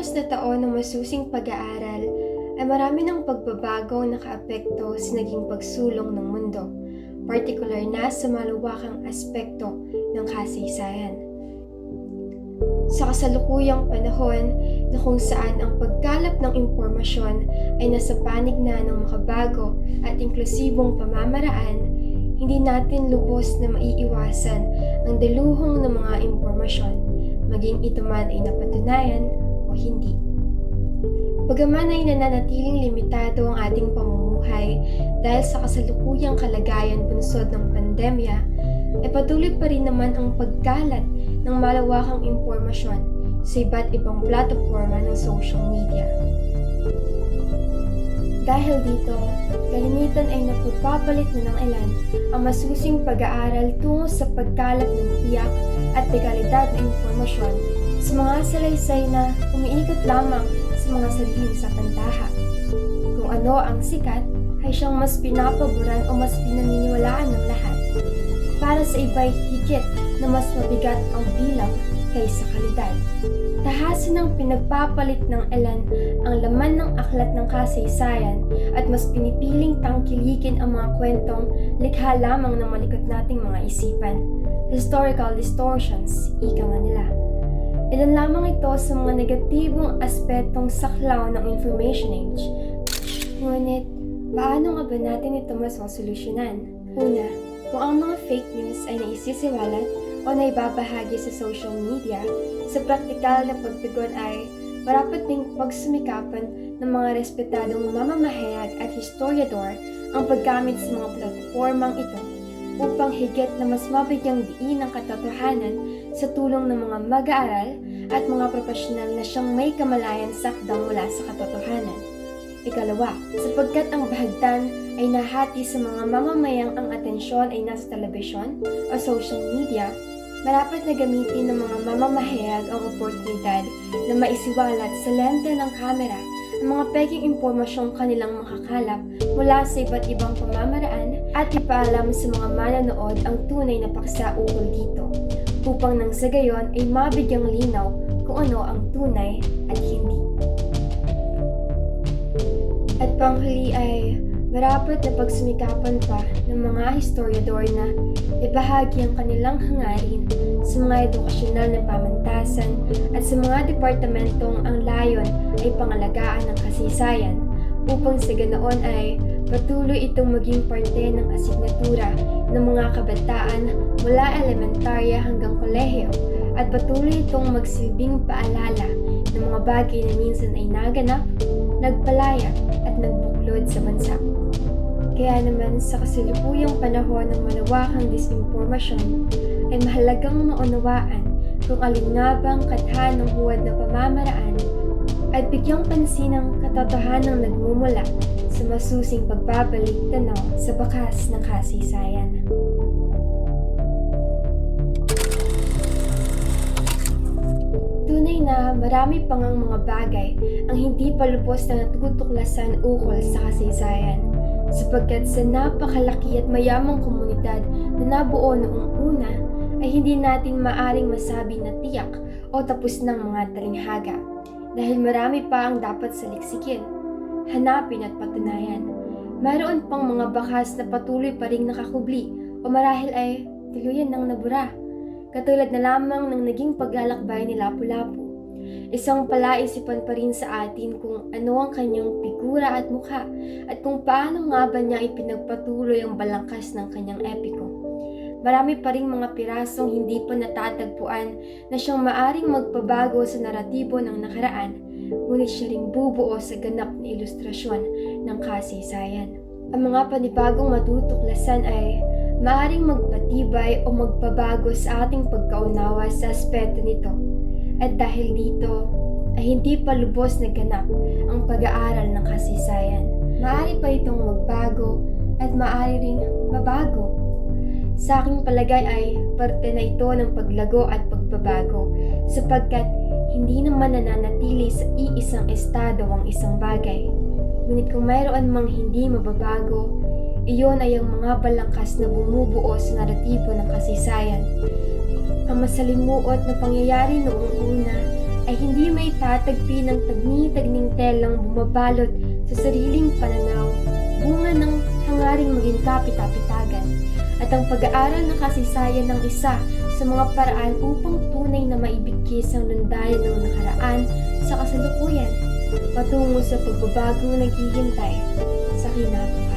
Matapos na taon ng masusing pag-aaral, ay marami ng pagbabago ang nakaapekto sa naging pagsulong ng mundo, partikular na sa malawakang aspekto ng kasaysayan. Sa kasalukuyang panahon na kung saan ang pagkalap ng impormasyon ay nasa panig na ng makabago at inklusibong pamamaraan, hindi natin lubos na maiiwasan ang daluhong ng mga impormasyon, maging ito man ay napatunayan o hindi. Bagaman ay nananatiling limitado ang ating pamumuhay dahil sa kasalukuyang kalagayan bunsod ng pandemya, ay patuloy pa rin naman ang pagkalat ng malawakang impormasyon sa iba't ibang plataforma ng social media. Dahil dito, kalimitan ay napagpapalit na ng ilan ang masusing pag-aaral tungo sa pagkalat ng tiyak at legalidad na impormasyon sa mga salaysay na umiikot lamang sa mga sariling sapantaha. Kung ano ang sikat ay siyang mas pinapaboran o mas pinaniniwalaan ng lahat. Para sa iba'y higit na mas mabigat ang bilang kaysa kalidad. Tahasan ng pinagpapalit ng ilan ang laman ng aklat ng kasaysayan at mas pinipiling tangkilikin ang mga kwentong likha lamang ng malikot nating mga isipan. Historical distortions, ika nga nila. Ilan lamang ito sa mga negatibong aspetong saklaw ng information age. Ngunit, paano nga ba natin ito mas masolusyonan? Una, kung ang mga fake news ay naisisiwalat o naibabahagi sa social media, sa praktikal na pagtugon ay marapat ding pagsumikapan ng mga respetadong mamamahayag at historiador ang paggamit sa mga platformang ito upang higit na mas mabigyang diin ang katotohanan sa tulong ng mga mag-aaral at mga profesional na siyang may kamalayan sakdang mula sa katotohanan. Ikalawa, sapagkat ang bahagdan ay nahati sa mga mamamayang ang atensyon ay nasa telebisyon o social media, marapat na gamitin ng mga mamamahayag ang oportunidad na maisiwalat sa lente ng kamera ang mga peking impormasyong kanilang makakalap mula sa iba't ibang pamamaraan at ipaalam sa mga manonood ang tunay na paksa ukol dito, upang nang sa gayon ay mabigyang linaw kung ano ang tunay at hindi. At panghuli ay marapat na pagsumikapan pa ng mga historiador na ibahagi ang kanilang hangarin sa mga edukasyonal na pamantasan at sa mga departamentong ang layon ay pangalagaan ng kasaysayan upang sa ganoon ay patuloy itong maging parte ng asignatura ng mga kabataan mula elementarya hanggang kolehiyo at patuloy itong magsilbing paalala ng mga bagay na minsan ay naganap, nagpalaya at nagbuklod sa bansa. Kaya naman sa kasalukuyang panahon ng malawakang disinformasyon ay mahalagang maunawaan kung alin nga bang kathan ng huwad na pamamaraan at bigyang pansin ang katotohanang nagmumula sa masusing pagbabalik tanaw sa bakas ng kasaysayan. Tunay na marami pang ang mga bagay ang hindi pa lubos na natutuklasan ukol sa kasaysayan, sapagkat sa napakalaki at mayamang komunidad na nabuo noong una ay hindi natin maaring masabi na tiyak o tapos ng mga talinghaga dahil marami pa ang dapat saliksikin, hanapin at patunayan. Mayroon pang mga bakas na patuloy pa ring nakakubli o marahil ay tuluyan ng nabura, katulad na lamang ng naging paglalakbay ni Lapu-Lapu. Isang palaisipan pa rin sa atin kung ano ang kanyang figura at mukha at kung paano nga ba niya ipinagpatuloy ang balangkas ng kanyang epiko. Marami pa rin mga pirasong hindi pa natatagpuan na siyang maaring magpabago sa naratibo ng nakaraan, ngunit siya ring bubuo sa ganap na ilustrasyon ng kasaysayan. Ang mga panibagong matutuklasan ay maaring magpatibay o magpabago sa ating pagkaunawa sa aspeto nito. At dahil dito, ay hindi pa lubos na ganap ang pag-aaral ng kasaysayan. Maaari pa itong magbago at maaari ring mabago. Sa aking palagay ay parte na ito ng paglago at pagbabago sapagkat hindi naman nananatili sa iisang estado ang isang bagay. Ngunit kung mayroon mang hindi mababago, iyon ay ang mga balangkas na bumubuo sa naratibo ng kasaysayan. Ang masalimuot na pangyayari noong una ay ay hindi may tatagpi ng tagni-tagning telang bumabalot sa sariling pananaw, bunga ng hangaring maging kapit-kapitagan, at ang pag-aaral ng kasaysayan ng isa sa mga paraan upang tunay na maibigkis ang landayan ng nakaraan sa kasalukuyan, patungo sa pagbabagong naghihintay sa kinabukasan.